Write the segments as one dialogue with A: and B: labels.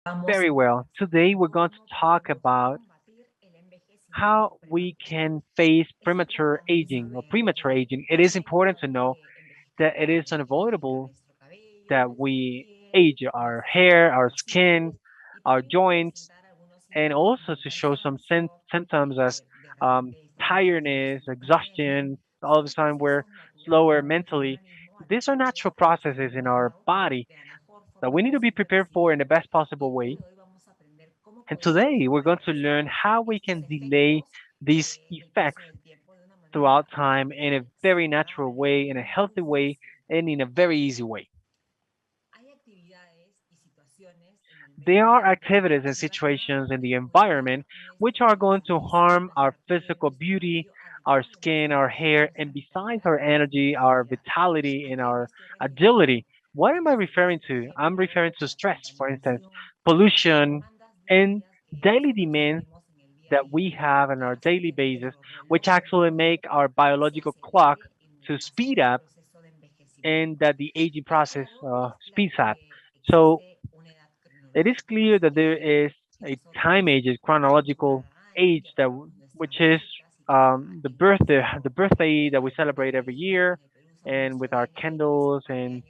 A: Very well. Today we're going to talk about how we can face premature aging or premature aging. It is important to know that it is unavoidable that we age our hair, our skin, our joints, and also to show some symptoms as tiredness, exhaustion, all of a sudden we're slower mentally. These are natural processes in our body that we need to be prepared for in the best possible way. And today we're going to learn how we can delay these effects throughout time in a very natural way, in a healthy way, and in a very easy way. There are activities and situations in the environment which are going to harm our physical beauty, our skin, our hair, and besides our energy, our vitality, and our agility. What am I referring to? I'm referring to stress, for instance, pollution, and daily demands that we have on our daily basis, which actually make our biological clock to speed up and that the aging process speeds up. So it is clear that there is a time age, a chronological age which is the birthday that we celebrate every year, and with our candles and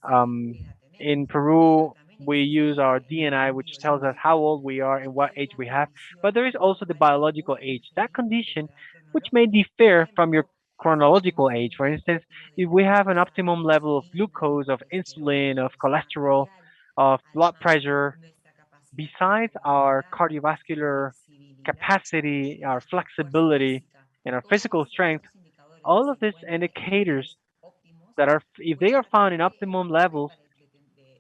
A: um, in Peru we use our DNI, which tells us how old we are and what age we have. But there is also the biological age, that condition which may differ from your chronological age. For instance, if we have an optimum level of glucose, of insulin, of cholesterol, of blood pressure, besides our cardiovascular capacity, our flexibility, and our physical strength, all of these indicators that are, if they are found in optimum levels,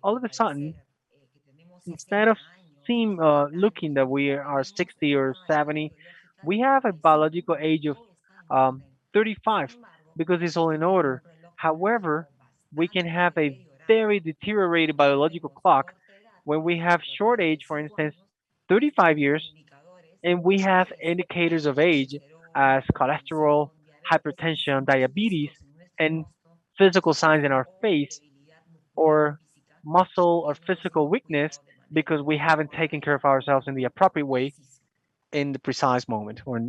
A: all of a sudden, instead of looking that we are 60 or 70, we have a biological age of um, 35 because it's all in order. However, we can have a very deteriorated biological clock when we have short age, for instance, 35 years, and we have indicators of age as cholesterol, hypertension, diabetes, and physical signs in our face or muscle or physical weakness because we haven't taken care of ourselves in the appropriate way in the precise moment or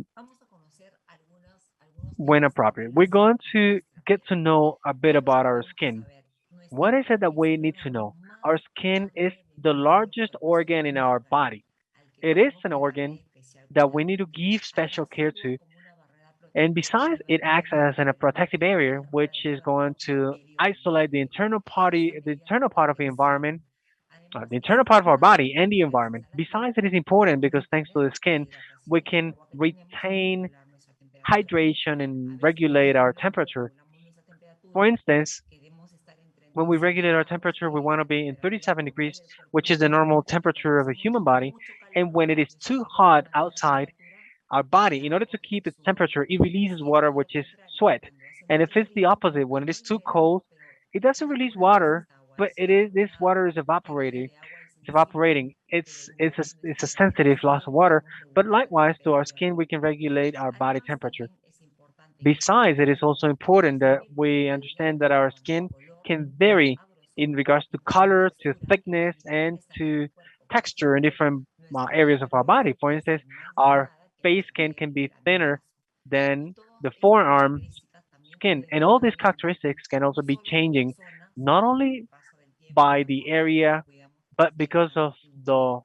A: when appropriate. We're going to get to know a bit about our skin. What is it that we need to know? Our skin is the largest organ in our body. It is an organ that we need to give special care to. And besides, it acts as a protective barrier, which is going to isolate the internal part of the environment, the internal part of our body and the environment. Besides, it is important because thanks to the skin, we can retain hydration and regulate our temperature. For instance, when we regulate our temperature, we want to be in 37 degrees, which is the normal temperature of a human body. And when it is too hot outside, our body, in order to keep its temperature, it releases water, which is sweat. And if it's the opposite, when it is too cold, it doesn't release water, but this water is evaporating. It's evaporating. It's a sensitive loss of water. But likewise, to our skin, we can regulate our body temperature. Besides, it is also important that we understand that our skin can vary in regards to color, to thickness, and to texture in different areas of our body. For instance, our face skin can be thinner than the forearm skin, and all these characteristics can also be changing not only by the area, but because of the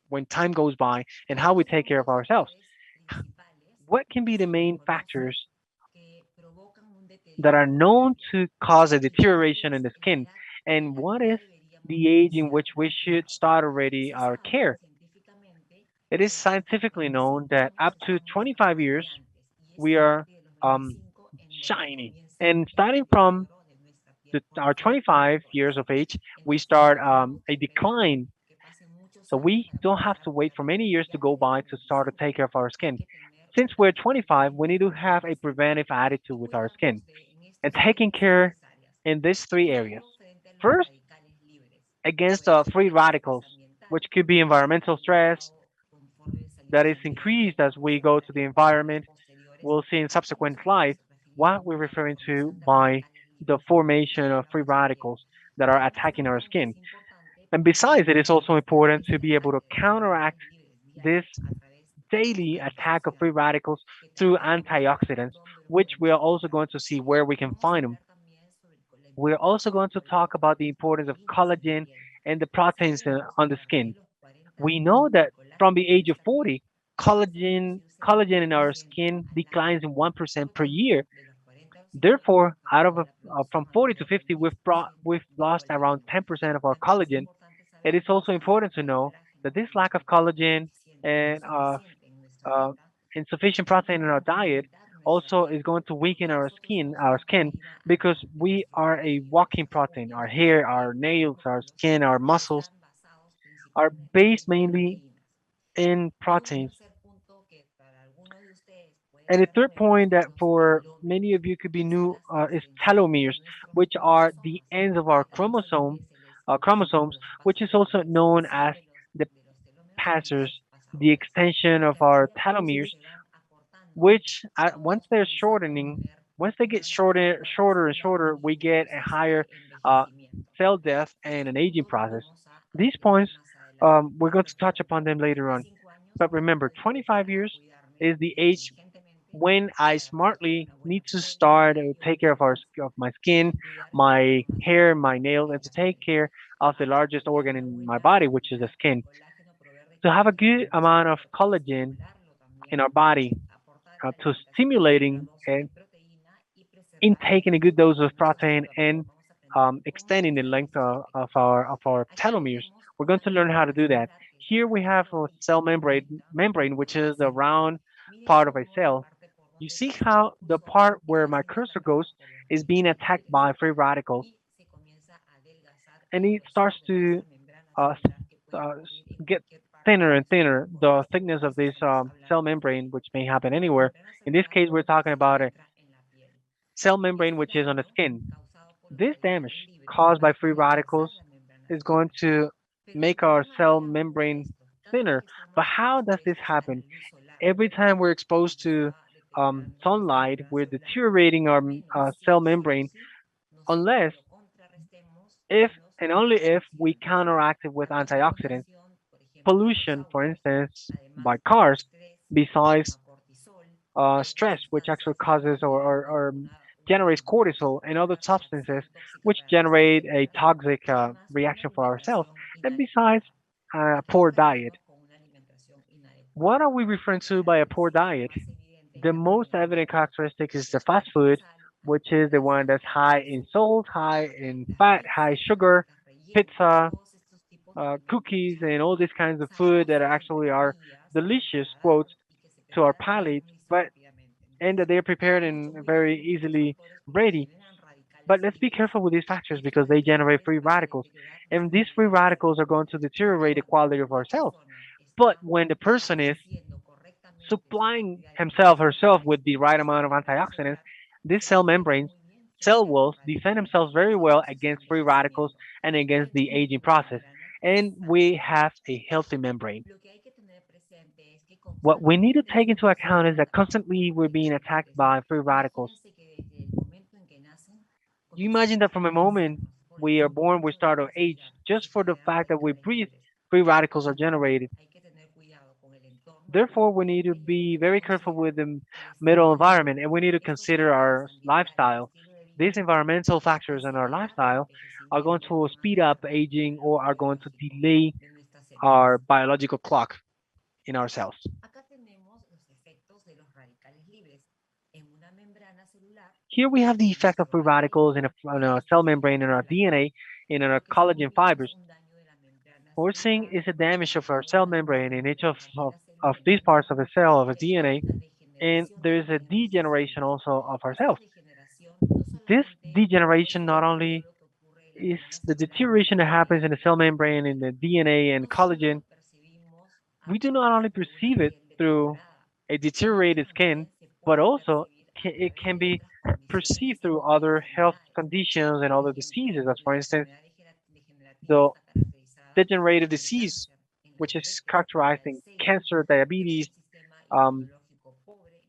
A: when time goes by and how we take care of ourselves. What can be the main factors that are known to cause a deterioration in the skin? And what is the age in which we should start already our care? It is scientifically known that up to 25 years, we are um, shiny. And starting from our 25 years of age, we start a decline. So we don't have to wait for many years to go by to start to take care of our skin. Since we're 25, we need to have a preventive attitude with our skin and taking care in these three areas. First, against free radicals, which could be environmental stress that is increased as we go to the environment. We'll see in subsequent slides what we're referring to by the formation of free radicals that are attacking our skin. And besides, it is also important to be able to counteract this daily attack of free radicals through antioxidants, which we are also going to see where we can find them. We're also going to talk about the importance of collagen and the proteins on the skin. We know that from the age of 40, collagen in our skin declines in 1% per year. Therefore, from 40 to 50, we've lost around 10% of our collagen. It is also important to know that this lack of collagen and uh, insufficient protein in our diet also is going to weaken our skin because we are a walking protein. Our hair, our nails, our skin, our muscles are based mainly in proteins. And the third point that for many of you could be new is telomeres, which are the ends of our chromosomes, which is also known as the passers, the extension of our telomeres, which once they get shorter and shorter, we get a higher uh, cell death and an aging process. These points, we're going to touch upon them later on. But remember, 25 years is the age when I smartly need to start to take care of my skin, my hair, my nails, and to take care of the largest organ in my body, which is the skin. To have a good amount of collagen in our body, to stimulating and intaking a good dose of protein and extending the length of our telomeres. We're going to learn how to do that. Here we have a cell membrane, which is the round part of a cell. You see how the part where my cursor goes is being attacked by free radicals, and it starts to get thinner and thinner. The thickness of this cell membrane, which may happen anywhere. In this case, we're talking about a cell membrane which is on the skin. This damage caused by free radicals is going to make our cell membrane thinner. But how does this happen? Every time we're exposed to sunlight, we're deteriorating our cell membrane unless if and only if we counteract it with antioxidants. Pollution, for instance, by cars, besides stress, which actually causes or generates cortisol and other substances, which generate a toxic reaction for our cells. And besides, poor diet. What are we referring to by a poor diet? The most evident characteristic is the fast food, which is the one that's high in salt, high in fat, high sugar, pizza, cookies, and all these kinds of food that actually are delicious, quotes, to our palates, but and that they're prepared and very easily ready. But let's be careful with these factors because they generate free radicals, and these free radicals are going to deteriorate the quality of our cells. But when the person is supplying himself herself with the right amount of antioxidants, these cell membranes, cell walls defend themselves very well against free radicals and against the aging process. And we have a healthy membrane. What we need to take into account is that constantly we're being attacked by free radicals. You imagine that from the moment we are born, we start our age, just for the fact that we breathe, free radicals are generated. Therefore, we need to be very careful with the middle environment and we need to consider our lifestyle. These environmental factors in our lifestyle are going to speed up aging or are going to delay our biological clock in our cells. Here we have the effect of free radicals in a cell membrane in our DNA, in our collagen fibers. What we're seeing is a damage of our cell membrane in each of these parts of the cell of a DNA, and there's a degeneration also of our cells. This degeneration not only is the deterioration that happens in the cell membrane, in the DNA and collagen, we do not only perceive it through a deteriorated skin, but also it can be perceived through other health conditions and other diseases, as for instance, the degenerative disease, which is characterized in cancer, diabetes, um,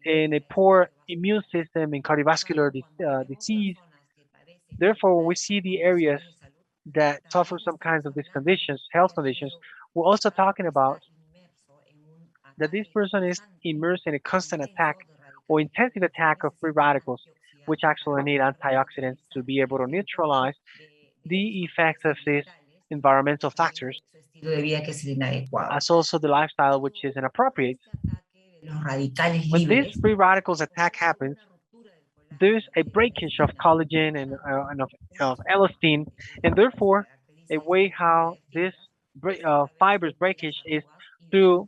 A: in a poor immune system, in cardiovascular disease. Therefore, when we see the areas that suffer some kinds of these conditions, health conditions, we're also talking about that this person is immersed in a constant attack or intensive attack of free radicals, which actually need antioxidants to be able to neutralize the effects of these environmental factors,
B: estilo de vida que es el inadecuado.
A: as also the lifestyle which is inappropriate.
B: Este ataque de los radicales
A: When this
B: libres
A: free radicals attack
B: provoca
A: happens,
B: una ruptura del
A: there's
B: colágeno
A: a
B: y de la
A: breakage of
B: elastina,
A: collagen and of elastin, and therefore a way how this fibers breakage is through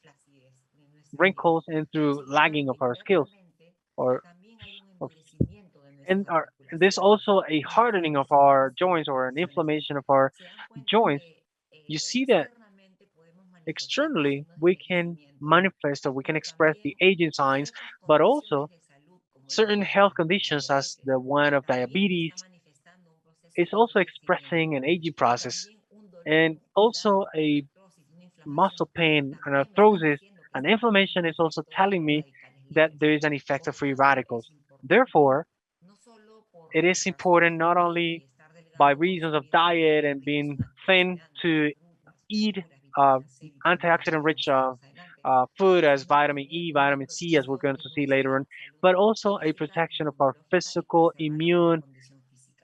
A: wrinkles and through lagging of our skills or of, and there's also a hardening of our joints or an inflammation of our joints. You see that externally we can manifest or we can express the aging signs, but also certain health conditions as the one of diabetes is also expressing an aging process, and also a muscle pain and arthrosis and inflammation is also telling me that there is an effect of free radicals. Therefore, it is important not only by reasons of diet and being thin to eat uh, antioxidant rich food as vitamin E, vitamin C, as we're going to see later on, but also a protection of our physical immune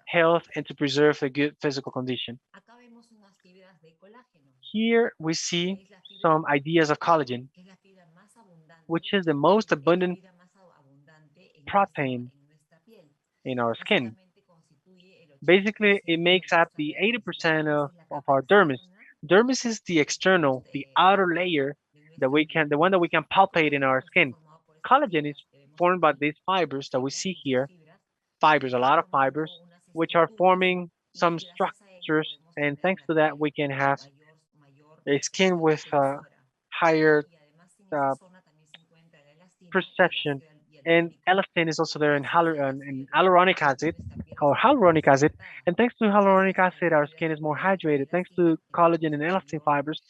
A: health and to preserve a good physical condition.
B: Acá vemos unas fibras de colágeno,
A: Here we see
B: que es la fibra,
A: some ideas of collagen,
B: que es la fibra más abundante,
A: which is the most
B: es la
A: abundant
B: fibra más abundante
A: protein
B: en nuestra piel.
A: in our skin.
B: Básicamente constituye el
A: Basically, it
B: 80% de
A: makes up
B: nuestra
A: the
B: dermis. La
A: 80%
B: dermis es la
A: of
B: capa
A: our dermis.
B: externa
A: Dermis is the external, the outer layer
B: de
A: that
B: nuestra
A: we
B: piel.
A: can, the one that we can palpate in
B: Colágeno
A: our
B: está
A: skin.
B: formado por estas
A: Collagen is
B: fibras que vemos
A: formed by
B: aquí.
A: these fibers that we
B: Fibras,
A: see
B: muchas
A: here,
B: fibras
A: fibers, a
B: van
A: lot of
B: formando
A: fibers,
B: unas
A: which are
B: estructuras
A: forming
B: y
A: some
B: gracias a ello
A: structures,
B: podemos
A: and
B: tener
A: thanks
B: una
A: to that,
B: piel
A: we can have
B: mayor
A: a skin with
B: tensora.
A: higher
B: Y además en esa
A: uh,
B: zona también se encuentra la elastina y el
A: perception.
B: ácido
A: And
B: hialurónico.
A: elastin is also there in,
B: Gracias al ácido
A: in
B: hialurónico
A: hyaluronic
B: también
A: acid
B: nuestra piel
A: or
B: está mucho más
A: hyaluronic acid.
B: hidratada.
A: And thanks to hyaluronic
B: Gracias a las
A: acid, our
B: fibras
A: skin
B: de
A: is more
B: colágeno y
A: hydrated. Thanks to
B: elastina
A: collagen
B: tenemos
A: and
B: una
A: elastin
B: mayor
A: fibers,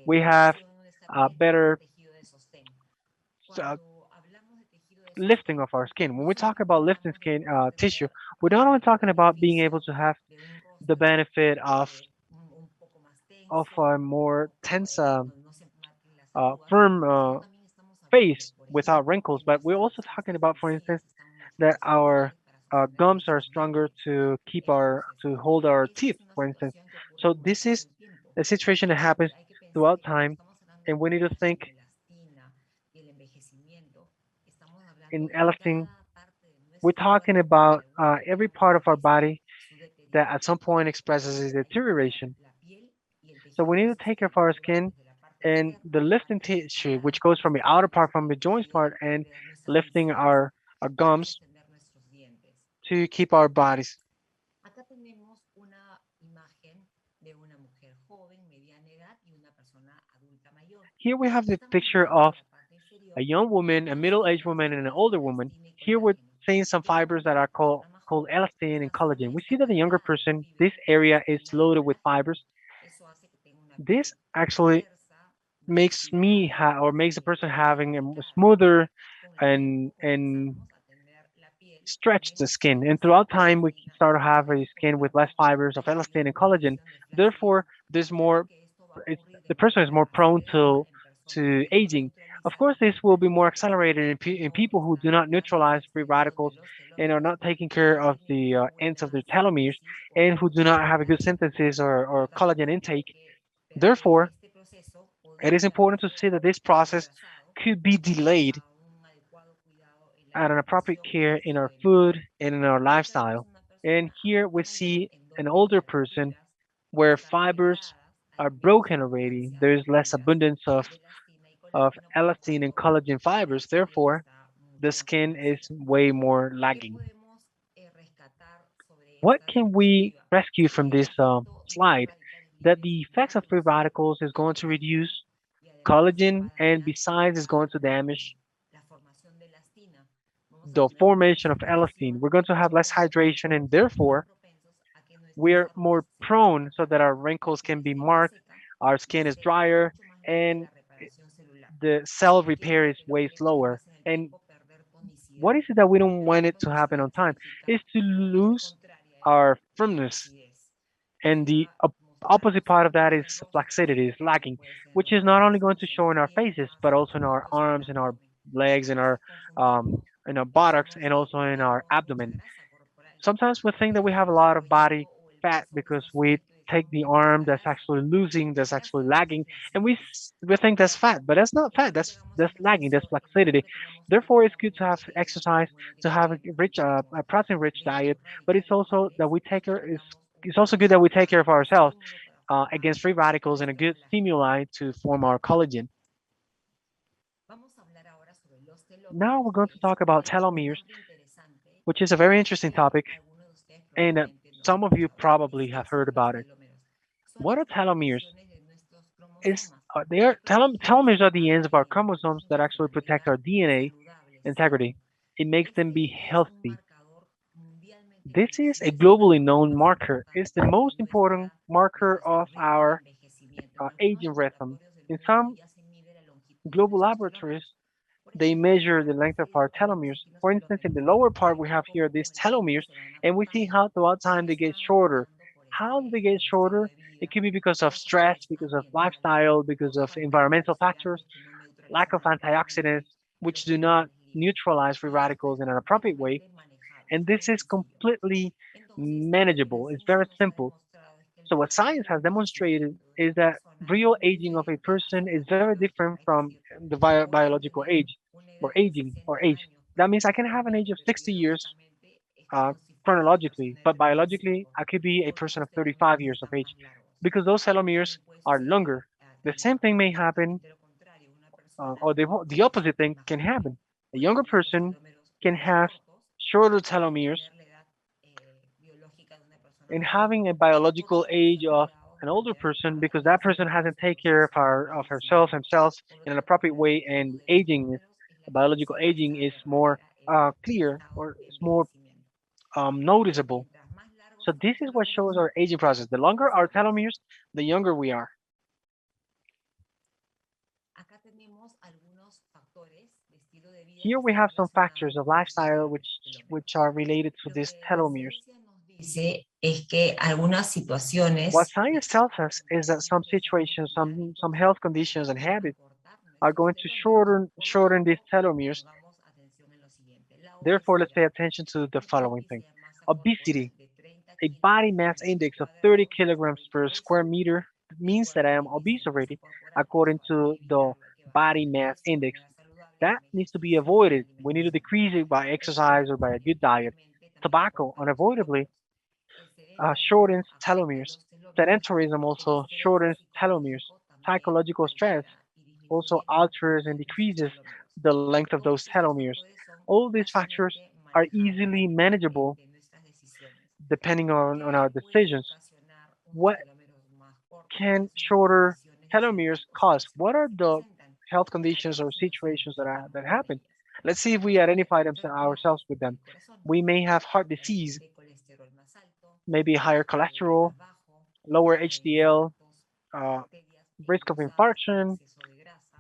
A: we have
B: función de nuestra piel
A: better
B: de tejido de sostén.
A: uh,
B: Cuando hablamos de tejido de
A: lifting
B: sostén,
A: of our skin. When
B: no
A: we talk
B: solamente
A: about lifting
B: hablamos del
A: skin
B: poder de
A: tissue,
B: tener
A: we're not only talking
B: una
A: about being able
B: definición
A: to have
B: de un
A: the
B: rostro
A: benefit
B: un poco más
A: of
B: tenso,
A: a more tense,
B: donde no se marquen las arrugas,
A: firm
B: sino también estamos hablando,
A: face
B: por
A: without
B: ejemplo,
A: wrinkles.
B: de
A: But we're
B: nuestra,
A: also talking
B: nuestras
A: about, for instance,
B: encías están mucho
A: that
B: más
A: our
B: fuertes para sostener
A: gums are
B: nuestros
A: stronger
B: dientes.
A: to keep our
B: Entonces,
A: to hold our
B: esta
A: teeth,
B: es una
A: for instance.
B: situación que ocurre
A: So
B: con el
A: this
B: paso
A: is
B: del tiempo.
A: a situation that happens
B: Hay que pensar
A: throughout
B: que cuando
A: time,
B: estamos hablando
A: and
B: de
A: we need to think
B: colágeno, elastina y el envejecimiento, estamos
A: in
B: hablando de
A: elastin.
B: cada parte de
A: We're
B: nuestro
A: talking
B: cuerpo que de
A: about
B: alguna
A: every
B: manera
A: part of our
B: manifiesta
A: body
B: su
A: that at
B: deterioro.
A: some point expresses its
B: Entonces hay que cuidar
A: deterioration.
B: la piel y el
A: So
B: tejido
A: we
B: de
A: need to take care of
B: sostén,
A: our
B: tanto
A: skin
B: desde la parte
A: and the
B: externa
A: lifting
B: hasta
A: tissue,
B: la
A: which goes from the outer part, from the
B: el
A: joints
B: tejido
A: part,
B: que
A: and
B: puede dar nuestras
A: lifting
B: encías
A: our
B: para
A: gums
B: sostener nuestros dientes.
A: to keep our bodies.
B: Acá tenemos una imagen de una mujer joven, mediana edad y una persona adulta mayor.
A: Here we have the
B: Estamos
A: picture
B: viendo
A: of
B: en la parte
A: a
B: inferior
A: young woman, a
B: unas
A: middle-aged
B: fibras
A: woman,
B: de
A: and an older
B: ácido,
A: woman.
B: elastina y
A: Here we're
B: colágeno.
A: seeing some
B: En
A: fibers that
B: cambio,
A: are
B: la
A: called
B: persona más joven,
A: elastin and
B: esta
A: collagen.
B: zona
A: We
B: está
A: see that the younger
B: cargada de
A: person, this
B: fibras de
A: area is
B: elastina y
A: loaded with
B: colágeno.
A: fibers.
B: Eso hace que tenga una
A: This
B: piel más
A: actually
B: tersa, más
A: makes me
B: afilada,
A: or makes the
B: que
A: person
B: puede ser
A: having a
B: delicada.
A: smoother
B: Con el
A: and
B: tiempo comenzamos a tener la piel con
A: stretched the
B: menos
A: skin. And
B: fibras
A: throughout
B: de
A: time, we
B: elastina y
A: start to have a
B: colágeno. Por
A: skin
B: lo
A: with less
B: tanto,
A: fibers of
B: hay una
A: elastin and collagen.
B: manifestación de flacidez.
A: Therefore, there's
B: Claro
A: more.
B: que esto va a
A: It's,
B: ocurrir de
A: the person is
B: manera
A: more prone
B: acelerada en personas
A: to
B: que no
A: aging. Of course,
B: neutralizan
A: this will be more
B: eh,
A: accelerated
B: que
A: in
B: no
A: people who do
B: están
A: not
B: cuidando de la
A: neutralize free
B: extensión de
A: radicals
B: los
A: and are
B: telomeros
A: not taking
B: y
A: care
B: no
A: of
B: tienen
A: the
B: una
A: ends of
B: buena
A: their telomeres
B: síntesis o
A: and who do
B: absorción
A: not
B: de
A: have a good
B: colágeno.
A: synthesis
B: Por
A: or
B: lo
A: collagen
B: tanto, hay
A: intake.
B: que ver que
A: Therefore,
B: este proceso
A: it is
B: podría
A: important to
B: verse
A: see that this process
B: retrasado
A: could be
B: debido
A: delayed
B: a un adecuado cuidado en la
A: at an appropriate
B: alimentación y el
A: care in
B: estilo
A: our
B: de vida.
A: food and in our
B: Ahorita vemos
A: lifestyle.
B: una
A: And
B: persona
A: here
B: adulta
A: we
B: mayor
A: see
B: en
A: an
B: donde
A: older
B: las
A: person
B: fibras
A: where
B: están
A: fibers
B: delgadas, hay
A: are
B: menos
A: broken already.
B: abundancia
A: There
B: de
A: is less
B: fibras
A: abundance
B: de elastina y
A: of
B: colágeno, por lo
A: elastin and
B: tanto,
A: collagen fibers.
B: la piel
A: Therefore,
B: está
A: the
B: mucho más
A: skin is
B: envejecida.
A: way more
B: ¿Qué
A: lagging.
B: podemos rescatar sobre
A: What
B: esta
A: can we
B: diapositiva?
A: rescue from
B: Que el
A: this
B: efecto de los
A: slide?
B: radicales
A: That
B: libres
A: the
B: va
A: effects
B: a
A: of free
B: reducir
A: radicals is
B: el
A: going to reduce
B: colágeno y además
A: collagen
B: va a
A: and
B: dañar
A: besides is going to damage
B: la formación de elastina. Vamos a
A: the
B: tener
A: formation
B: menos
A: of elastin.
B: hidratación
A: We're going to
B: y
A: have
B: por
A: less
B: lo tanto
A: hydration and
B: somos más
A: therefore
B: propensos a que nuestras
A: we're more
B: arrugas se puedan
A: prone so
B: marcar.
A: that our wrinkles
B: La piel
A: can be
B: esté más
A: marked,
B: seca
A: our
B: y
A: skin is
B: sea
A: drier,
B: mucho más lenta
A: and
B: la reparación celular.
A: the cell
B: ¿Qué es
A: repair
B: lo
A: is
B: que no
A: way
B: queremos que
A: slower.
B: pase en el
A: And
B: tiempo? Perder
A: what
B: tonicidad.
A: is it that we don't
B: Perder
A: want it to happen
B: tonicidad
A: on time?
B: significa
A: Is to
B: la parte
A: lose
B: contraria de
A: our
B: la
A: firmness.
B: flacidez.
A: And the opposite part of that is flaccidity, is lagging, which is not only going to show in our faces, but also in our arms, in our legs, um, in our buttocks, and also in our abdomen. Sometimes we think that we have a lot of body fat because we take the arm that's actually losing, that's actually lagging, and we think that's fat, but that's not fat. That's lagging. That's flaccidity. Therefore, it's good to have exercise, to have a protein-rich diet, but it's also that we take care. It's also good that we take care of ourselves against free radicals and a good stimuli to form our collagen. Now we're going to talk about telomeres, which is a very interesting topic, and some of you probably have heard about it. What are telomeres? Telomeres are the ends of our chromosomes that actually protect our DNA integrity. It makes them be healthy. This is a globally known marker. It's the most important marker of our aging rhythm. In some global laboratories, they measure the length of our telomeres. For instance, in the lower part, we have here these telomeres, and we see how throughout time they get shorter. How do they get shorter? It could be because of stress, because of lifestyle, because of environmental factors, lack of antioxidants, which do not neutralize free radicals in an appropriate way. And this is completely manageable. It's very simple. So what science has demonstrated is that real aging of a person is very different from the biological age or aging or age. That means I can have an age of 60 years uh, chronologically, but biologically I could be a person of 35 years of age because those telomeres are longer. The same thing may happen, or the opposite thing can happen. A younger person can have shorter telomeres in having a biological age of an older person because that person hasn't taken care of herself himself in an appropriate way, and biological aging is more clear, or it's more noticeable. So this is what shows our aging process. The longer our telomeres, the younger we are. Here we have some factors of lifestyle which are related to these telomeres.
B: Dice es que algunas
A: What
B: situaciones
A: science tells us is that some situations, some health conditions and habits are going to shorten these telomeres. Therefore, let's pay attention to the following thing. Obesity, a body mass index of 30 kilograms per square meter means that I am obese already, according to the body mass index. That needs to be avoided. We need to decrease it by exercise or by a good diet. Tobacco, unavoidably, shortens telomeres. Sedentarism also shortens telomeres. Psychological stress also alters and decreases the length of those telomeres. All these factors are easily manageable depending on our decisions. What can shorter telomeres cause? What are the health conditions or situations that happen? Let's see if we identify them ourselves with them. We may have heart disease, maybe higher cholesterol, lower HDL, uh, risk of infarction,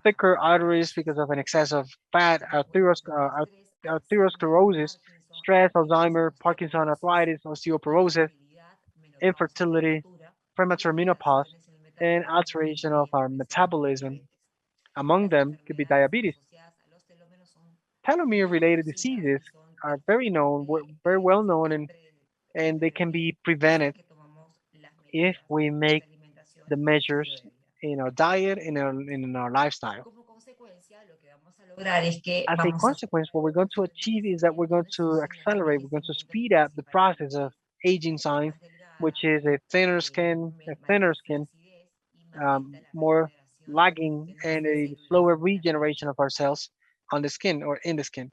A: thicker arteries because of an excess of fat, arteriosclerosis, stress, Alzheimer, Parkinson, arthritis, osteoporosis, infertility, premature menopause, and alteration of our metabolism. Among them could be diabetes. Telomere-related diseases are very well known, and they can be prevented if we make the measures in our diet and in our lifestyle.
B: lograr es que
A: As a
B: vamos a
A: consequence, what we're going to achieve is that we're going to accelerate, we're going to speed up the process of aging signs, which is a thinner skin, more lagging, and a slower regeneration of our cells on the skin or in the skin.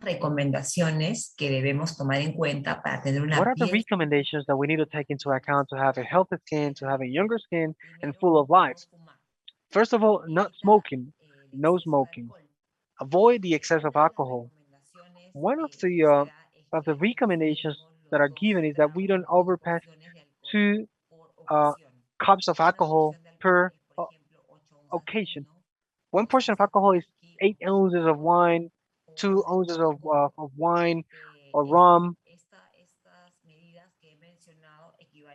B: recomendaciones que debemos tomar en cuenta para tener
A: What
B: una
A: are the
B: piel
A: recommendations that we need to take into account to have a healthy skin, to have a younger skin, and full of life? First of all, not smoking, no smoking. Avoid the excess of alcohol. One of the recommendations that are given is that we don't overpass 2 cups of alcohol per occasion. One portion of alcohol is 8 ounces of wine, 2 ounces of wine or rum.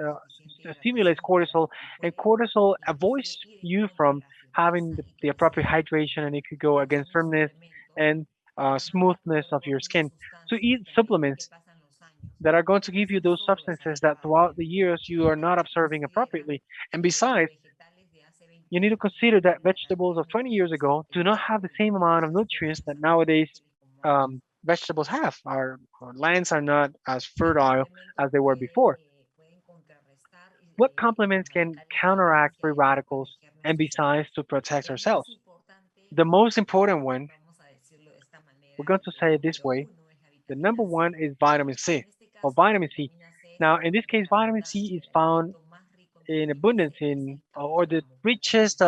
A: uh, stimulates cortisol, and cortisol avoids you from having the appropriate hydration, and it could go against firmness and smoothness of your skin. So eat supplements. that are going to give you those substances that throughout the years you are not observing appropriately. And besides, you need to consider that vegetables of 20 years ago do not have the same amount of nutrients that nowadays vegetables have. Our lands are not as fertile as they were before. What complements can counteract free radicals and besides to protect ourselves? The most important one, we're going to say it this way, the number one is vitamin C or vitamin C. Now, in this case, vitamin C is found in abundance in or the richest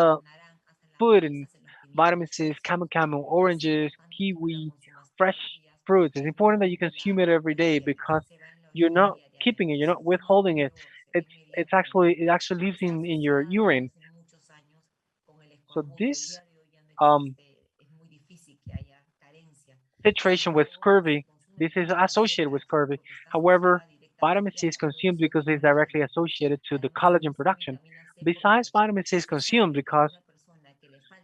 A: food in vitamin C is camel, oranges, kiwi, fresh fruits. It's important that you consume it every day because you're not keeping it, you're not withholding it. It actually lives in your urine. So this um situation with scurvy, this is associated with scurvy. However, vitamin C is consumed because it's directly associated to the collagen production. Besides, vitamin C is consumed because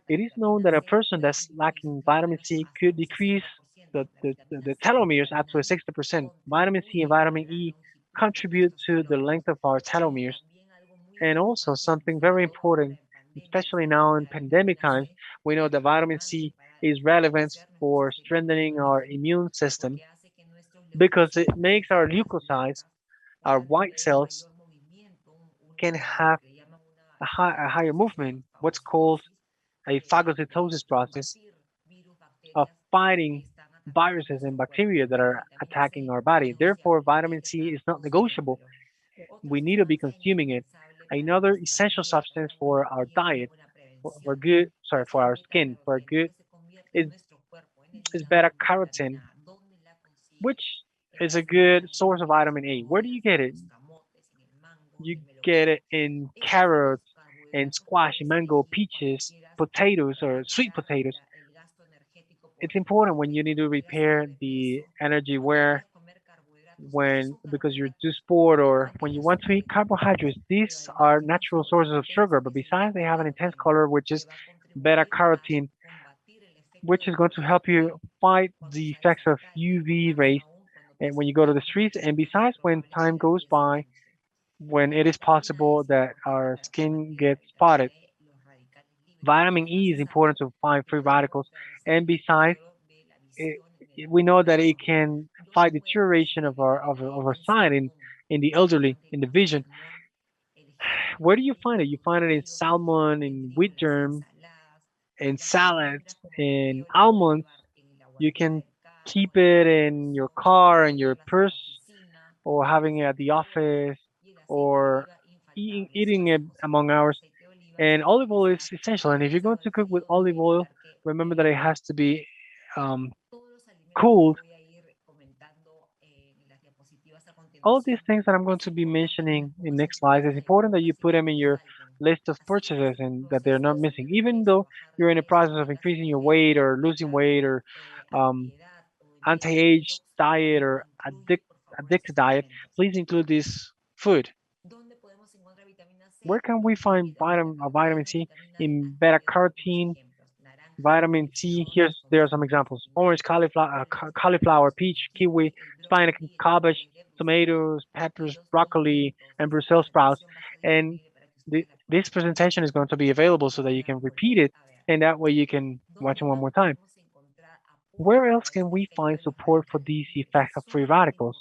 A: it is known that a person that's lacking vitamin C could decrease the telomeres up to a 60%. Vitamin C and vitamin E contribute to the length of our telomeres. And also something very important, especially now in pandemic times, we know that vitamin C is relevant for strengthening our immune system because it makes our leukocytes, our white cells, can have a higher movement, what's called a phagocytosis process of fighting viruses and bacteria that are attacking our body. Therefore, vitamin C is not negotiable. We need to be consuming it. Another essential substance for our diet, for good, sorry, for our skin, for good, is, is beta carotene, which is a good source of vitamin A. Where do you get it? You get it in carrots and squash and mango, peaches, potatoes or sweet potatoes. It's important when you need to repair the energy wear when because you're too sport or when you want to eat carbohydrates. These are natural sources of sugar, but besides they have an intense color which is beta carotene, which is going to help you fight the effects of UV rays and when you go to the streets. And besides, when time goes by, when it is possible that our skin gets spotted, vitamin E is important to fight free radicals. And besides, it, we know that it can fight deterioration of our sight in the elderly, in the vision. Where do you find it? You find it in salmon, in wheat germ, in salads, in almonds. You can keep it in your car, in your purse, or having it at the office, or eating it among hours. And olive oil is essential. And if you're going to cook with olive oil, remember that it has to be um, cooled. All these things that I'm going to be mentioning in next slides, it's important that you put them in your list of purchases and that they're not missing. Even though you're in the process of increasing your weight or losing weight or um, anti-age diet or addicted diet, please include this food. Where can we find vitamin C? In beta carotene, vitamin C. There are some examples: orange, cauliflower, peach, kiwi, spinach, cabbage, tomatoes, peppers, broccoli, and Brussels sprouts. And this presentation is going to be available so that you can repeat it, and that way you can watch it one more time. Where else can we find support for these effects of free radicals?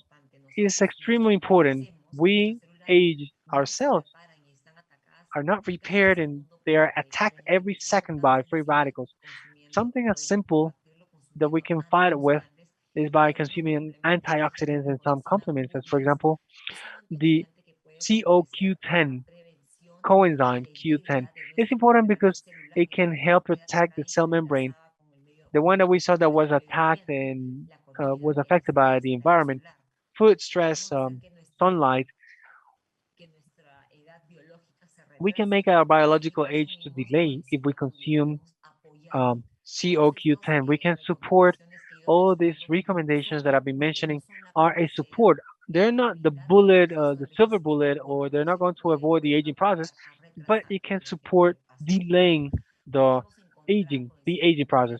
A: It is extremely important. We age ourselves are not repaired and they are attacked every second by free radicals. Something as simple that we can fight it with is by consuming antioxidants and some complements, as for example, the CoQ10 coenzyme Q10. It's important because it can help protect the cell membrane. The one that we saw that was attacked and was affected by the environment, food stress, sunlight, we can make our biological age to delay if we consume CoQ10. We can support all these recommendations that I've been mentioning are a support. They're not the bullet, the silver bullet, or they're not going to avoid the aging process, but it can support delaying the aging process.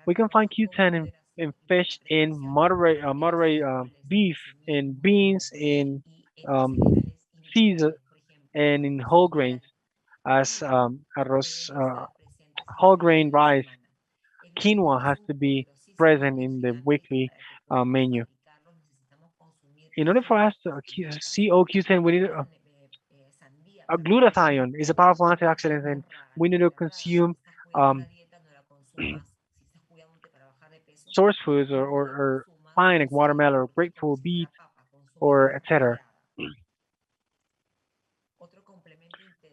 A: We can find Q10 in in fish, in moderate beef, in beans, in um, seeds, and in whole grains as arroz, whole grain rice. Quinoa has to be present in the weekly menu. In order for us to see CoQ10, we need a glutathione is a powerful antioxidant, and we need to consume um, source foods or fine like watermelon, or grapefruit, beets, or etc.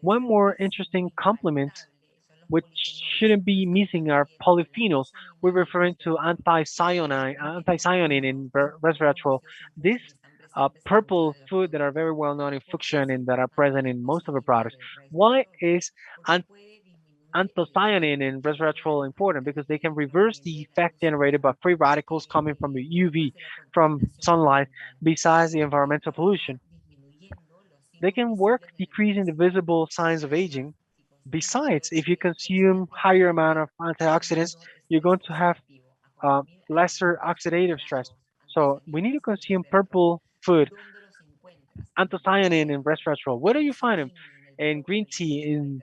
A: One more interesting complement which shouldn't be missing are polyphenols. We're referring to anthocyanin in resveratrol. These purple food that are very well known in FUXION and that are present in most of the products. Why is anthocyanin and resveratrol important? Because they can reverse the effect generated by free radicals coming from the UV, from sunlight, besides the environmental pollution. They can work decreasing the visible signs of aging. Besides, if you consume higher amount of antioxidants, you're going to have lesser oxidative stress. So we need to consume purple food, anthocyanin and resveratrol. Where do you find them? In green tea, in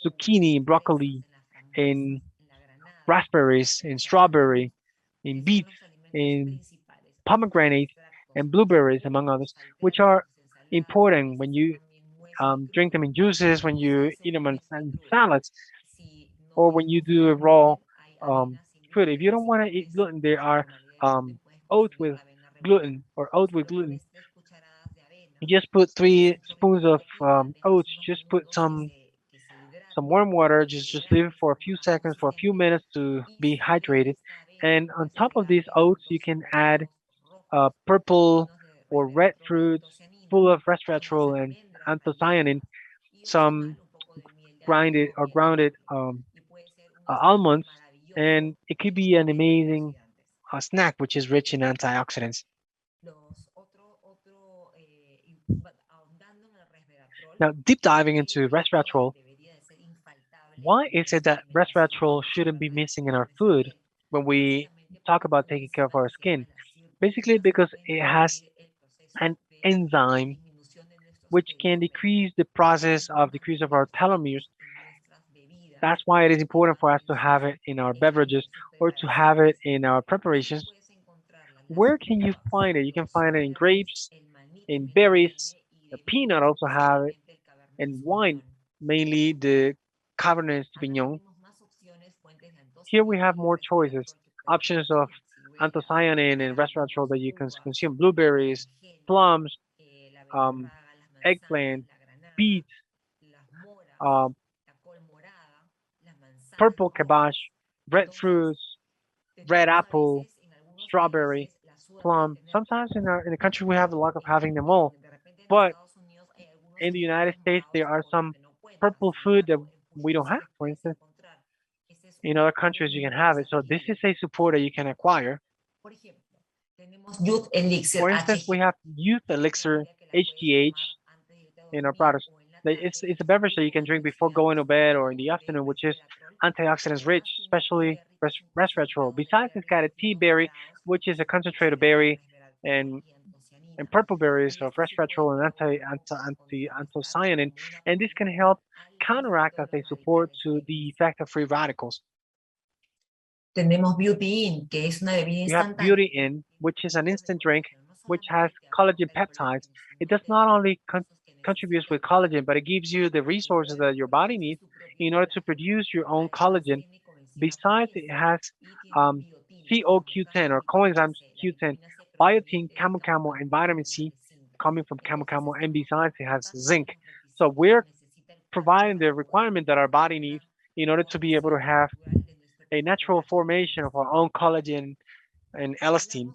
A: zucchini, broccoli, in raspberries, in strawberry, in beets, in pomegranates, and blueberries, among others, which are important when you drink them in juices, when you eat them in salads, or when you do a raw um, food. If you don't want to eat gluten, there are oat with gluten or oat with gluten. You just put 3 spoons of oats. Just put some warm water. Just leave it for a few seconds, for a few minutes to be hydrated. And on top of these oats, you can add purple or red fruits full of resveratrol and anthocyanin, some grinded or grounded almonds, and it could be an amazing snack which is rich in antioxidants. Now, deep diving into resveratrol, why is it that resveratrol shouldn't be missing in our food when we talk about taking care of our skin? Basically, because it has an enzyme which can decrease the process of decrease of our telomeres. That's why it is important for us to have it in our beverages or to have it in our preparations. Where can you find it? You can find it in grapes, in berries. The peanut also have it, and wine, mainly the Cabernet Sauvignon. Here we have more choices, options of anthocyanin and resveratrol that you can consume: blueberries, plums, um, eggplant, beets, um, purple cabbage, red fruits, red apple, strawberry, plum. Sometimes in the country we have the luck of having them all, but in the United States there are some purple food that we don't have. For instance, in other countries you can have it. So this is a support that you can acquire.
B: Youth Elixir
A: For instance, we
B: HG.
A: have Youth Elixir HGH in our products. It's a beverage that you can drink before going to bed or in the afternoon, which is antioxidants rich, especially resveratrol. Besides, it's got a tea berry, which is a concentrated berry, and and purple berries of resveratrol and anthocyanin, and this can help counteract as a support to the effect of free radicals.
B: Tenemos Beauty In, que es una bebida
A: You have
B: instantánea.
A: Beauty In, which is an instant drink, which has collagen peptides. It does not only contribute with collagen, but it gives you the resources that your body needs in order to produce your own collagen. Besides, it has um, CoQ10 or coenzyme Q10, biotin, camel camel, and vitamin C coming from camel camel. And besides, it has zinc. So we're providing the requirement that our body needs in order to be able to have a natural formation of our own collagen and elastin.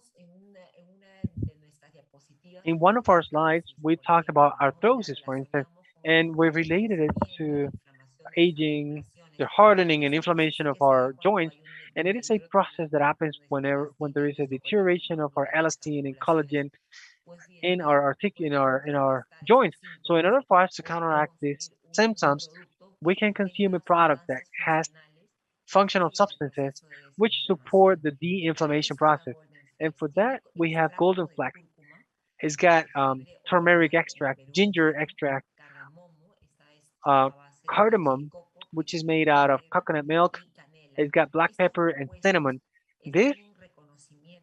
A: In one of our slides, we talked about arthrosis, for instance, and we related it to aging, the hardening and inflammation of our joints. And it is a process that happens when there is a deterioration of our elastin and collagen in our in our joints. So in order for us to counteract these symptoms, we can consume a product that has functional substances which support the de-inflammation process. And for that, we have golden flax. It's got turmeric extract, ginger extract, uh, cardamom, which is made out of coconut milk. It's got black pepper and cinnamon. These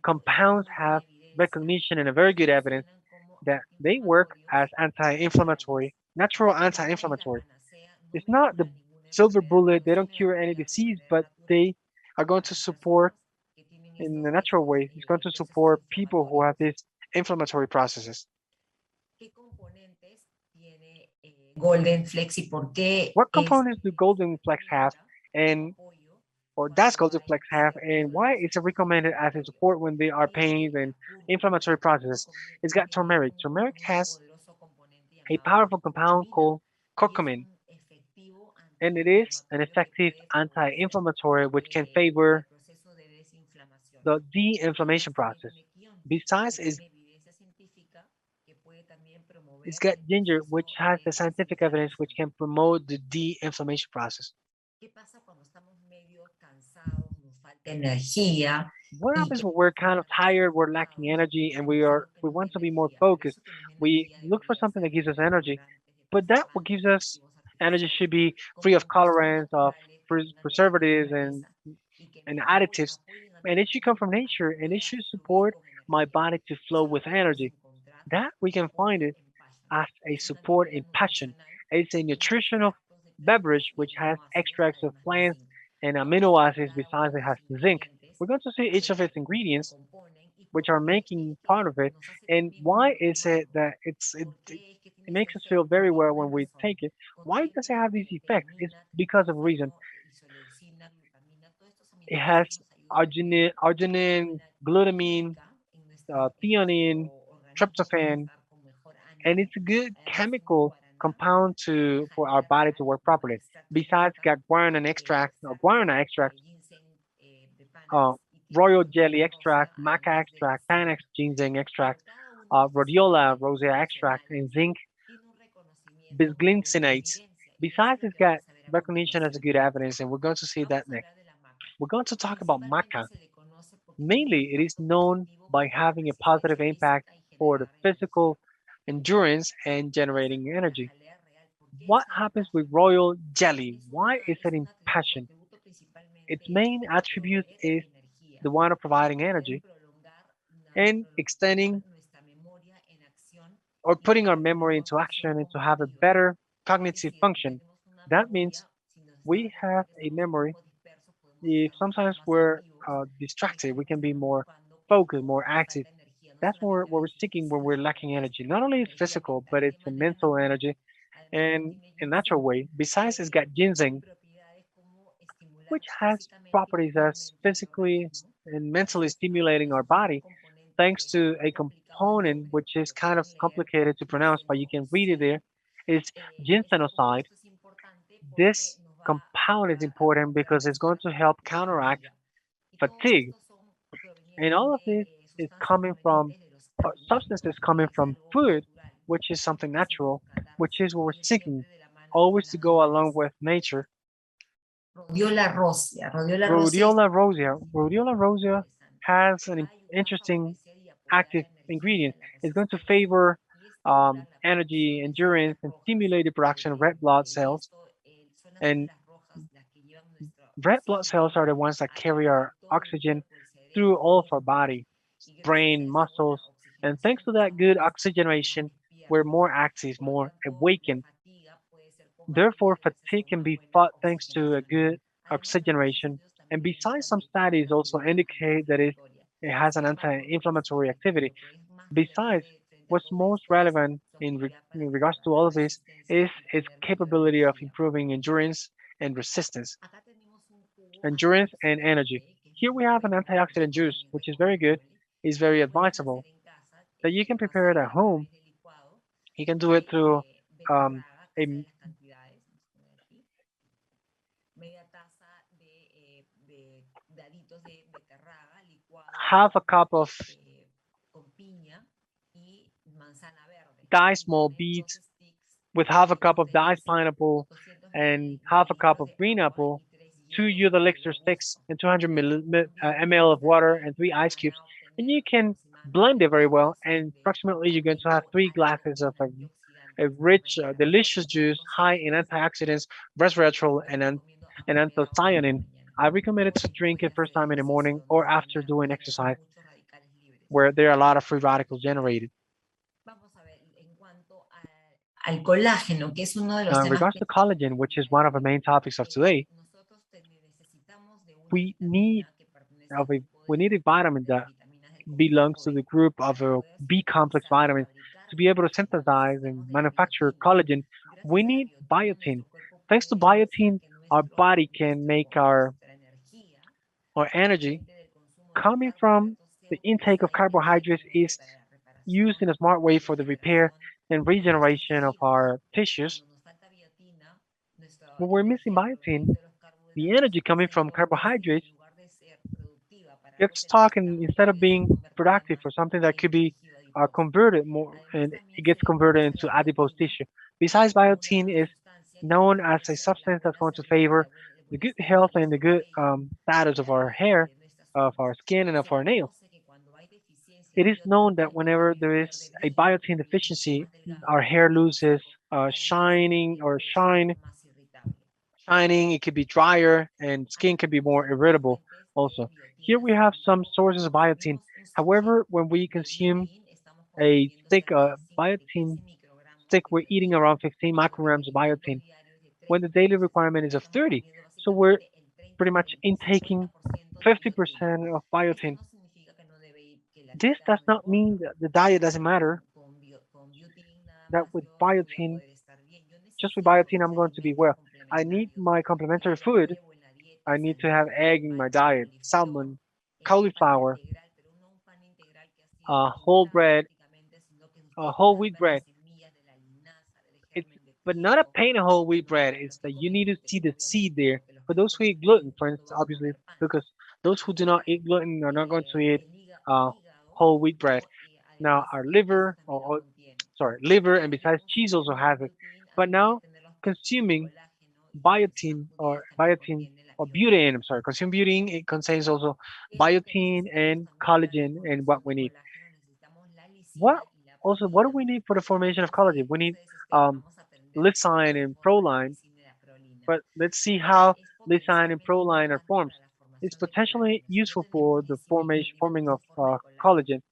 A: compounds have recognition and a very good evidence that they work as anti-inflammatory, natural anti-inflammatory. It's not the silver bullet. They don't cure any disease, but they are going to support in a natural way. It's going to support people who have these inflammatory processes.
B: Golden Flex y por qué
A: What
B: es
A: components do Golden Flex have, and or does Golden Flex have, and why is it recommended as a support when there are pains and inflammatory processes? It's got turmeric. Turmeric has a powerful compound called curcumin, and it is an effective anti-inflammatory which can favor the de-inflammation process. Besides, it's got ginger, which has the scientific evidence which can promote the de-inflammation process.
B: ¿Qué pasa cuando estamos medio cansados, nos falta energía
A: What
B: y
A: happens when we're kind of
B: estamos
A: tired, we're lacking
B: preocupados?
A: energy, and
B: Buscamos que
A: we
B: nos dé
A: want to be more
B: energía, pero
A: focused?
B: eso que nos dé
A: We
B: energía
A: look for
B: debería
A: something that
B: ser
A: gives us
B: de
A: energy,
B: colorantes, de
A: but that what gives
B: conservantes, de
A: us
B: aditivos
A: energy should
B: artificiales,
A: be free
B: como
A: of
B: compuestos
A: colorants, of
B: naturales que vengan de la
A: preservatives,
B: naturaleza y que
A: and
B: me
A: additives,
B: apoyen a mi
A: and it should come from
B: organismo a que
A: nature, and it
B: pueda
A: should
B: fluir
A: support
B: con
A: my
B: energía.
A: body to flow
B: Eso lo
A: with
B: podemos
A: energy.
B: encontrar
A: That we
B: en
A: can find
B: apoyo
A: it
B: en Passion.
A: as a
B: Es una
A: support
B: bebida
A: in passion.
B: nutricional
A: It's a
B: que tiene
A: nutritional
B: extractos de
A: beverage
B: plantas y
A: which has
B: aminoácidos,
A: extracts of
B: además de
A: plants
B: zinc.
A: and
B: Vamos a
A: amino
B: ver
A: acids.
B: cada uno
A: Besides,
B: de
A: it has
B: los
A: zinc.
B: ingredientes
A: We're going to see each of its
B: que lo
A: ingredients
B: componen y
A: which
B: por
A: are
B: qué
A: making
B: es
A: part
B: que
A: of it,
B: nos hace
A: and
B: también
A: why
B: muy
A: is it
B: humano.
A: that
B: ¿Por qué es que
A: it
B: tiene ese
A: makes us feel
B: efecto?
A: very
B: Tiene
A: well
B: una
A: when we
B: razón.
A: take it. Why
B: Contiene
A: does it have these effects? It's
B: melatonina,
A: because of a reason.
B: triptófano, isoleucina, glutamina. Todos estos
A: It has
B: aminoácidos nos ayudan a tener una
A: arginine,
B: buena
A: glutamine,
B: química en nuestro
A: theanine,
B: organismo para
A: tryptophan,
B: estar con mejor
A: and
B: ánimo.
A: it's a good
B: Además, tiene
A: chemical
B: guaraná,
A: compound
B: tiene
A: to for our
B: jalea
A: body to
B: real,
A: work
B: un
A: properly.
B: extracto de
A: Besides,
B: menta,
A: got guarana extract,
B: extracto
A: guarana extract,
B: de ginseng de
A: uh,
B: panas y tiene
A: royal jelly
B: rhodiola
A: extract,
B: rósea,
A: maca
B: además de
A: extract,
B: zinc.
A: panax ginseng extract,
B: Por cada uno de estos
A: rhodiola
B: ingredientes
A: rosea extract,
B: nutricionales
A: and zinc
B: tiene un reconocimiento o una
A: bisglycinates.
B: evidencia y eso
A: Besides,
B: es lo
A: it's
B: que
A: got
B: vamos a ver a
A: recognition as a
B: continuación.
A: good evidence, and we're going to see that
B: Vamos a
A: next.
B: hablar de la maca.
A: We're going to talk about maca.
B: Principalmente se le conoce porque tiene un
A: Mainly, it is
B: impacto
A: known
B: positivo
A: by
B: para la
A: having a positive
B: resistencia
A: impact
B: física y
A: for the
B: generar energía.
A: physical endurance and
B: ¿Qué pasa
A: generating
B: con la
A: energy.
B: jalea real? ¿Por qué
A: What
B: está en
A: happens with
B: Passion?
A: royal jelly? Why is it
B: Es
A: in
B: una, su
A: passion?
B: atributo
A: Its
B: principalmente es
A: main attribute
B: proveer
A: is
B: energía
A: the one of
B: y
A: providing
B: poder
A: energy
B: prolongar,
A: and extending
B: nuestra memoria en acción
A: or
B: y
A: putting our
B: tener
A: memory
B: mejor
A: into
B: función
A: action and to have a
B: cognitiva.
A: better
B: Es
A: cognitive
B: decir,
A: function.
B: tenemos una
A: That means
B: memoria, si nos está
A: we
B: de
A: have
B: repente
A: a
B: estamos un
A: memory.
B: poco dispersos, podemos
A: If
B: estar un poco
A: sometimes
B: más
A: we're
B: activos porque
A: distracted, we
B: nos
A: can be
B: estamos
A: more
B: ocupando
A: focused,
B: cuando
A: more
B: nos
A: active.
B: falta energía. No es
A: That's
B: solamente
A: what
B: energía
A: we're seeking when
B: física,
A: we're
B: sino
A: lacking
B: también
A: energy. Not only is
B: energía
A: physical,
B: mental.
A: but
B: ¿De qué
A: it's a
B: manera la
A: mental
B: maca?
A: energy
B: Además
A: and
B: contiene
A: a natural
B: ginseng,
A: way. Besides, it's got
B: tiene
A: ginseng,
B: propiedades como estimular
A: which has
B: físicamente y
A: properties as
B: mentalmente al
A: physically
B: organismo.
A: and
B: Eso
A: mentally
B: es, ahora,
A: stimulating our
B: eso tiene un
A: body,
B: componente
A: thanks
B: que es
A: to
B: muy
A: a
B: complicado de
A: component
B: nombre,
A: which
B: que
A: is
B: lo
A: kind of
B: pueden leer,
A: complicated to pronounce, but you can read it there.
B: ginseng.
A: It's
B: Este
A: ginsenoside.
B: compuesto es importante porque
A: This
B: nos va
A: compound is
B: a
A: important because it's going
B: contrarrestar
A: to
B: la
A: help counteract
B: fatiga. Y todos
A: fatigue.
B: estos son
A: And
B: provenientes
A: all of
B: de
A: this is
B: sustancias
A: coming from
B: provenientes de los alimentos,
A: substances
B: que
A: coming
B: es
A: from
B: algo
A: food,
B: natural
A: which is something
B: que se
A: natural,
B: busca
A: which is what we're
B: ir
A: seeking,
B: siempre de la mano con
A: always
B: la
A: to go along
B: naturaleza.
A: with nature.
B: Rhodiola rosea. Rhodiola rosea es
A: Rhodiola rosea. Rhodiola rosea
B: interesante.
A: has an
B: Va a ayudar a
A: interesting
B: favorecer y apoyar
A: active
B: la energía,
A: ingredient.
B: la
A: It's going to
B: resistencia
A: favor
B: y estimular la
A: energy,
B: producción de
A: endurance,
B: células
A: and
B: rojas
A: stimulate the production of red blood
B: y
A: cells.
B: esto son las
A: And
B: células rojas las que llevan nuestro
A: red blood cells
B: oxígeno
A: are the ones that
B: a
A: carry
B: través de
A: our
B: todo el
A: oxygen
B: cuerpo, el
A: through
B: cerebro,
A: all of
B: todo
A: our
B: el cuerpo.
A: body,
B: Y gracias
A: brain,
B: a esa buena
A: muscles. And
B: oxigenación
A: thanks to that
B: estamos
A: good
B: más sanos, más
A: oxygenation, we're
B: despiertos.
A: more active,
B: Por lo
A: more
B: tanto, la
A: awakened.
B: fatiga puede ser
A: Therefore,
B: combatida gracias a
A: fatigue can
B: una
A: be
B: buena
A: fought thanks to a
B: oxigenación.
A: good
B: Además, algunos
A: oxygenation.
B: estudios
A: And
B: también
A: besides,
B: indican
A: some
B: que tiene
A: studies
B: una
A: also
B: actividad
A: indicate that
B: antiinflamatoria.
A: it has an
B: Sin embargo, lo
A: anti-inflammatory
B: principal,
A: activity.
B: lo que es más
A: Besides,
B: relevante frente a
A: what's
B: todo
A: most
B: esto es
A: relevant
B: su actividad
A: in
B: para
A: regards
B: mejorar
A: to
B: la
A: all of this
B: resistencia
A: is
B: y
A: its
B: tener mayor
A: capability of
B: energía.
A: improving endurance and resistance.
B: Acá tenemos un jugo
A: Endurance and energy.
B: antioxidante que es
A: Here we
B: muy
A: have an antioxidant
B: recomendable,
A: juice,
B: muy
A: which is very good,
B: recomendable,
A: is
B: que
A: very
B: lo puedes hacer
A: advisable,
B: en casa.
A: that you can
B: Lo
A: prepare it
B: haces
A: at
B: a
A: home.
B: través de licuado
A: You can do it through
B: de
A: um,
B: beterraga. Acá
A: a
B: se ven las cantidades. Vamos a poner aquí. Media taza de daditos de beterraga licuado
A: half a cup of
B: con piña y manzana verde.
A: diced
B: Y
A: small
B: tiene dos
A: beets
B: sticks
A: with half a cup
B: daditos
A: of
B: de
A: diced
B: ginseng,
A: pineapple
B: 200
A: and half a cup
B: mililitros
A: of
B: de
A: green
B: agua
A: apple
B: y 3
A: two youth elixir sticks, and 200 ml of water and three ice cubes, and you can blend it very well. And approximately, you're going to have three glasses of a rich, delicious juice high in antioxidants, resveratrol, and anthocyanin. I recommend it to drink it first time in the morning or after doing exercise, where there are a lot of free radicals generated.
B: Vamos a ver, en cuanto al colágeno, que es uno de
A: Now,
B: los
A: in
B: temas
A: regards to collagen, which is one of the main topics of today,
B: nosotros necesitamos de una
A: we need
B: vitamina que pertenece al grupo
A: we need a vitamin
B: de las
A: that
B: vitaminas del complejo
A: belongs to
B: B
A: the group
B: para
A: of
B: poder
A: B complex
B: sintetizar y
A: vitamins. To
B: fabricar
A: be able to
B: colágeno.
A: synthesize and
B: Necesitamos de la
A: manufacture
B: biotina.
A: collagen, we
B: Gracias a la
A: need
B: biotina,
A: biotin.
B: nuestro cuerpo
A: Thanks to
B: puede hacer
A: biotin,
B: que
A: our body can make
B: nuestra energía
A: our energy
B: procedente del consumo de
A: coming from
B: carbohidratos sea
A: the intake of
B: utilizada
A: carbohydrates is
B: inteligentemente para la
A: used in
B: reparación
A: a smart
B: y
A: way for the repair
B: regeneración
A: and
B: de nuestros
A: regeneration of
B: tejidos.
A: our tissues.
B: Cuando nos falta biotina, nuestra
A: When we're missing
B: energía
A: biotin,
B: proveniente de los
A: the
B: carbohidratos
A: energy coming from carbohydrates
B: en lugar de ser productiva para algo
A: gets
B: que
A: talking
B: necesitamos,
A: instead of
B: puede ser
A: being
B: convertida
A: productive for something that could
B: en
A: be
B: tejido adiposo.
A: converted more,
B: Además,
A: and it
B: también se
A: gets
B: le
A: converted
B: conoce
A: into
B: la
A: adipose
B: biotina
A: tissue. Besides,
B: como
A: biotin
B: una
A: is
B: sustancia que
A: known as a
B: favorece las
A: substance that's going
B: buenas
A: to
B: células,
A: favor
B: el
A: the good
B: bienestar
A: health
B: de
A: and the
B: nuestro
A: good
B: cabello
A: status
B: y
A: of our hair,
B: de nuestras
A: of
B: uñas.
A: our skin, and of
B: Se
A: our nails.
B: conoce que cuando hay deficiencia
A: It
B: de
A: is known
B: biotina,
A: that
B: nuestro
A: whenever
B: cabello
A: there
B: pierde
A: is a
B: brillo,
A: biotin
B: nos ponemos
A: deficiency,
B: más delgados,
A: our
B: más
A: hair loses
B: perezosos, además de ser
A: shining
B: también
A: or
B: puede ser
A: shine,
B: más irritable.
A: shining. It could be drier, and
B: Hay
A: skin could be more
B: múltiples
A: irritable.
B: fuentes de
A: Also, here
B: biotina.
A: we
B: Sin
A: have some
B: embargo, cuando
A: sources of biotin.
B: consumimos un
A: However,
B: stick
A: when we
B: de
A: consume
B: biotin, estamos
A: a
B: consumiendo
A: stick
B: cerca de 5 de
A: biotin
B: 15 microgramos
A: stick,
B: de
A: we're eating
B: biotina
A: around 15
B: con
A: micrograms of
B: requerimientos
A: biotin
B: diarios de
A: when the
B: 30.
A: daily
B: Entonces,
A: requirement is of
B: estamos
A: 30.
B: comiendo
A: So we're
B: básicamente el 30,
A: pretty much
B: 40,
A: intaking
B: 50% de
A: 50%
B: biotina.
A: of
B: Esto
A: biotin.
B: no significa que no debe ir, que la
A: This
B: dieta
A: does
B: no
A: not mean
B: importa.
A: that the diet doesn't matter,
B: Con biotin nada
A: that
B: más
A: with
B: yo no voy a
A: biotin,
B: poder estar bien. Yo
A: just with
B: necesito
A: biotin, I'm
B: mis
A: going to be
B: alimentos
A: well. I need
B: complementarios,
A: my complementary
B: el
A: food.
B: huevo en la dieta,
A: I need to have
B: salmón,
A: egg in my
B: garbanzo,
A: diet,
B: coliflor,
A: salmon,
B: el pan
A: cauliflower,
B: integral, pero no un pan integral que ha sido
A: whole
B: adulterado
A: bread,
B: prácticamente, sino que usted
A: whole
B: pueda
A: wheat
B: ver las
A: bread.
B: semillas de la linaza, del
A: It's
B: germen de
A: but not a
B: trigo,
A: plain whole
B: que
A: wheat
B: no es
A: bread.
B: para
A: It's
B: los que
A: that you
B: comen
A: need to see
B: gluten,
A: the seed
B: obviamente,
A: there.
B: porque los
A: For
B: que no
A: those who
B: comen
A: eat gluten,
B: gluten
A: for
B: no
A: instance,
B: van a
A: obviously,
B: comer pan.
A: because those who do not
B: Ahora,
A: eat gluten are not going to eat uh,
B: hígado
A: whole wheat bread. Now,
B: además
A: our
B: eso
A: liver,
B: también lo contiene.
A: sorry, liver, and
B: Cuando
A: besides
B: estamos
A: cheese also
B: consumiendo
A: has it.
B: biotin,
A: But
B: además de
A: now,
B: tener los proteínas,
A: consuming
B: colágeno y coenzima Q10, también contiene la
A: or butane,
B: biotina.
A: I'm sorry, consume butane, it contains also
B: ¿Qué es lo que
A: biotin
B: necesitamos
A: and
B: también para la
A: collagen and what
B: formación
A: we
B: de
A: need.
B: colágeno? Necesitamos la
A: What
B: lisina y la
A: what do
B: prolina.
A: we need for the formation of
B: Vamos a
A: collagen?
B: ver,
A: We need
B: ustedes esperen,
A: um,
B: vamos a aprender cómo
A: lysine
B: se
A: and
B: forma la
A: proline,
B: lisina y la prolina.
A: but let's see how
B: Es
A: lysine and
B: potencialmente
A: proline are
B: importante
A: formed.
B: para la
A: It's
B: formación de
A: potentially
B: colágeno. Si no
A: useful
B: tenemos
A: for the
B: lisina y prolina,
A: forming
B: no se
A: of
B: forma el colágeno.
A: collagen.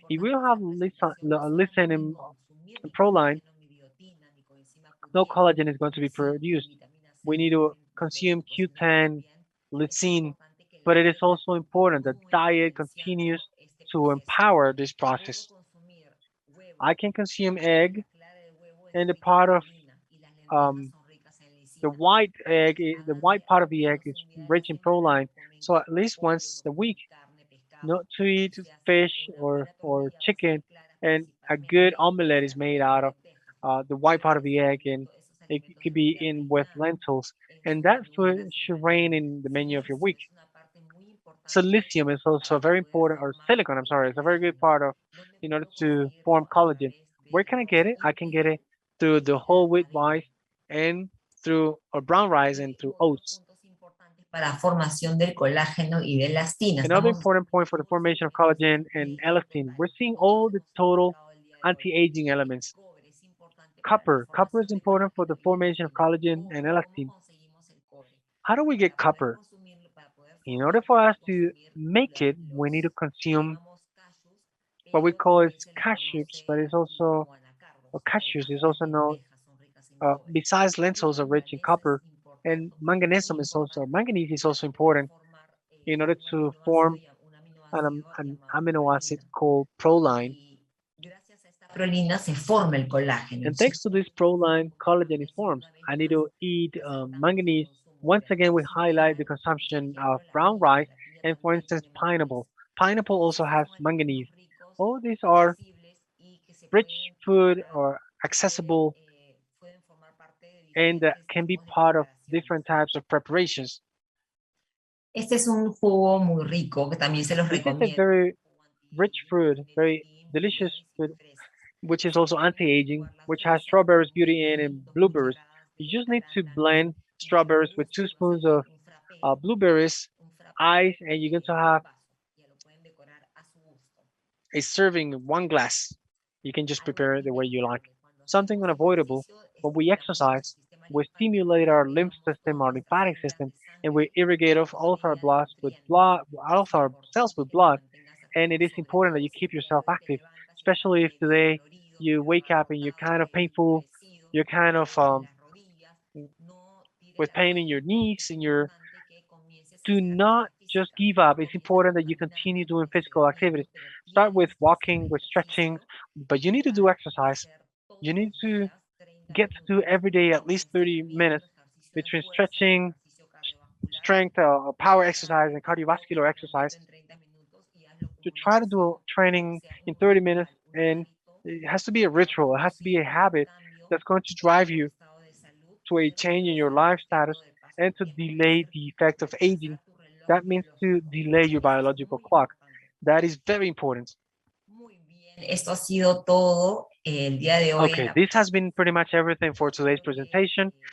B: Lo
A: If we
B: importante
A: don't
B: es
A: have
B: la presentación. No
A: lysine
B: solamente
A: and
B: consumir mi
A: proline,
B: colágeno, mi biotina, mi coenzima
A: no
B: Q10,
A: collagen is going to
B: mi
A: be
B: zinc, mi
A: produced.
B: vitamina
A: We
B: C
A: need
B: y
A: to
B: mi
A: consume
B: producto, sino que
A: Q10,
B: también es
A: lysine,
B: importante que la
A: but it is
B: dieta
A: also important that
B: continúe
A: diet continues
B: potenciando este
A: to
B: proceso.
A: empower this
B: Puedo
A: process.
B: consumir huevo
A: I can consume
B: y
A: egg,
B: la clara del huevo es
A: and the
B: rica en
A: part of
B: prolina y las lentejas
A: um,
B: son ricas en
A: the
B: lisina.
A: white egg,
B: Entonces,
A: the white
B: háganse
A: part
B: al
A: of the egg
B: menos
A: is
B: un día de la
A: rich in
B: semana, no
A: proline.
B: comen
A: So at least
B: pollo,
A: once
B: no
A: a week,
B: comen carne, pescado,
A: not to eat
B: se hace
A: fish
B: una buena
A: or
B: tortilla a base de
A: chicken,
B: claras
A: and a good
B: principalmente,
A: omelette is
B: sea
A: made
B: huevo o
A: out of
B: lentejas.
A: the white part of the egg, and
B: Esos
A: it
B: alimentos
A: could
B: deben
A: be
B: quedar
A: in with
B: reinados
A: lentils,
B: en
A: and
B: su
A: that
B: menú de
A: food
B: la
A: should
B: semana.
A: reign in the menu of your
B: Silicio
A: week.
B: es una parte muy importante
A: Silicium is also
B: para
A: a very
B: poder
A: important, or
B: formar
A: silicon, I'm sorry, it's a very good
B: colágeno.
A: part of
B: ¿Dónde
A: in order
B: puedo
A: to form
B: conseguirlo? A
A: collagen.
B: través
A: Where
B: del
A: can I get
B: arroz
A: it? I can get it
B: integral
A: through
B: y
A: the
B: de la
A: whole wheat rice
B: avena.
A: and through or brown rice and
B: Y
A: through
B: otros
A: oats.
B: puntos importantes para formación del colágeno y de elastina.
A: Another
B: Estamos
A: important point for the
B: todos los
A: formation of
B: elementos
A: collagen and
B: en
A: elastin.
B: total.
A: We're seeing
B: No todos
A: all the
B: hemos
A: total
B: abarcado el día de hoy.
A: anti-aging
B: El
A: elements.
B: cobre es importante para la
A: Copper. Copper is
B: formación de
A: important for
B: colágeno
A: the
B: y
A: formation of
B: elastina.
A: collagen and
B: ¿Cobre? ¿Cómo
A: elastin.
B: conseguimos el cobre?
A: How do we get
B: Para poder
A: copper?
B: consumirlo, para poder
A: In order
B: formarlo,
A: for
B: hay
A: us
B: que
A: to
B: consumir
A: make it, we need to
B: que
A: consume
B: llamamos cashews,
A: what we
B: pero
A: call
B: también
A: as
B: se les
A: cashews,
B: conoce
A: but it's
B: aquí
A: also
B: como anacardos.
A: cashews
B: Además,
A: is
B: las
A: also known.
B: lentejas son ricas en cobre.
A: Besides
B: El
A: lentils are rich in
B: manganeso es
A: copper, and
B: muy importante
A: manganese is also
B: para poder
A: important
B: formar
A: in order to form
B: un aminoácido
A: an
B: llamado
A: amino acid
B: prolina.
A: called proline.
B: Y gracias a esta prolina se forma el colágeno.
A: And
B: Entonces,
A: thanks to this proline, collagen is
B: manganeso
A: formed.
B: una vez
A: I need
B: más
A: to eat
B: resaltamos el
A: manganese.
B: consumo de
A: Once again, we
B: arroz
A: highlight
B: integral,
A: the
B: por
A: consumption of
B: ejemplo,
A: brown rice
B: la piña
A: and, for
B: también
A: instance,
B: tiene
A: pineapple.
B: manganeso.
A: Pineapple also
B: Entonces
A: has
B: son
A: manganese.
B: alimentos ricos,
A: All these are
B: accesibles y que se
A: rich
B: pueden
A: food
B: preparar,
A: or accessible
B: pueden formar parte de
A: and
B: diferentes
A: can be
B: tipos de
A: part of
B: preparaciones.
A: different types of preparations.
B: Este es un jugo muy rico que también se los
A: This is a
B: recomiendo.
A: very
B: Jugo
A: rich
B: anti-aging que
A: fruit,
B: tiene
A: very
B: tajín,
A: delicious
B: blueberries y
A: food,
B: fresas.
A: which is also
B: Simplemente hay que
A: anti-aging,
B: licuar la
A: which has
B: fresa
A: strawberries,
B: con
A: beauty in,
B: tajín,
A: and
B: dos
A: blueberries.
B: cucharadas
A: You
B: de
A: just need
B: canela
A: to
B: blanca
A: blend
B: y con
A: strawberries with two
B: gusto y va a
A: spoons
B: salir
A: of
B: un frappé.
A: blueberries,
B: un frappé
A: ice, and you're going
B: en
A: to
B: un
A: have
B: vaso. Ya lo pueden decorar a su gusto.
A: a serving in one glass. You can just
B: Algo
A: prepare it
B: muy
A: the way you like.
B: importante, cuando
A: Something
B: hacemos
A: unavoidable.
B: ejercicio,
A: When we
B: estimulamos nuestro
A: exercise,
B: sistema
A: we
B: linfático,
A: stimulate our lymph
B: irrigamos
A: system,
B: todas
A: our
B: nuestras
A: lymphatic
B: células
A: system,
B: de
A: and we
B: sangre
A: irrigate
B: y
A: of
B: nos
A: all of our
B: drena de
A: blood with
B: nutrientes.
A: all of
B: Es
A: our cells with
B: importante que te
A: blood.
B: mantengas
A: And it
B: activo,
A: is
B: sobre
A: important that
B: todo
A: you
B: si
A: keep
B: el día de
A: yourself
B: hoy te
A: active,
B: levantas y estás
A: especially if
B: medio
A: today
B: adolorido,
A: you
B: medio
A: wake up and you're
B: agotado,
A: kind of
B: medio
A: painful,
B: endurecido,
A: you're kind
B: te
A: of
B: duelen las rodillas, no tires
A: with
B: la
A: pain in your
B: toalla.
A: knees
B: Es
A: and your
B: importante que comiences a
A: do
B: hacer
A: not
B: actividad
A: just
B: física.
A: give up. It's
B: Comiences
A: important
B: a
A: that you
B: caminar,
A: continue doing
B: como estoy
A: physical activities.
B: hablando, pero
A: Start with
B: tienes que hacer
A: walking, with stretching,
B: ejercicio
A: but you
B: y
A: need to do
B: vas a
A: exercise.
B: hacer
A: You
B: todos
A: need
B: los
A: to
B: días 30
A: get to do
B: minutos
A: every day at
B: de
A: least 30
B: estiramiento,
A: minutes
B: ejercicio de
A: between
B: fuerza y
A: stretching,
B: ejercicio cardiovascular.
A: strength, power
B: Trata
A: exercise,
B: de
A: and
B: hacer todo tu
A: cardiovascular
B: entrenamiento
A: exercise
B: en 30 minutos y hazlo
A: to
B: como una
A: try to do
B: sesión que
A: training
B: sea
A: in
B: un
A: 30 minutes.
B: ritual, un
A: And
B: hábito
A: it has to be a
B: que va a
A: ritual. It has to be a
B: producir un
A: habit
B: cambio
A: that's going to
B: en
A: drive
B: tu
A: you
B: estado de salud
A: to a
B: y
A: change in your
B: regresar
A: life
B: tu
A: status
B: tiempo de paso a
A: and to
B: tiempo, es
A: delay
B: decir,
A: the effect of aging.
B: retrasar tu reloj
A: That means to
B: biológico.
A: delay your
B: Eso es
A: biological
B: muy
A: clock.
B: importante.
A: That is very important.
B: Muy bien, esto ha sido todo el día de hoy en
A: Okay,
B: la
A: this has been pretty much everything for today's
B: espero que
A: presentation.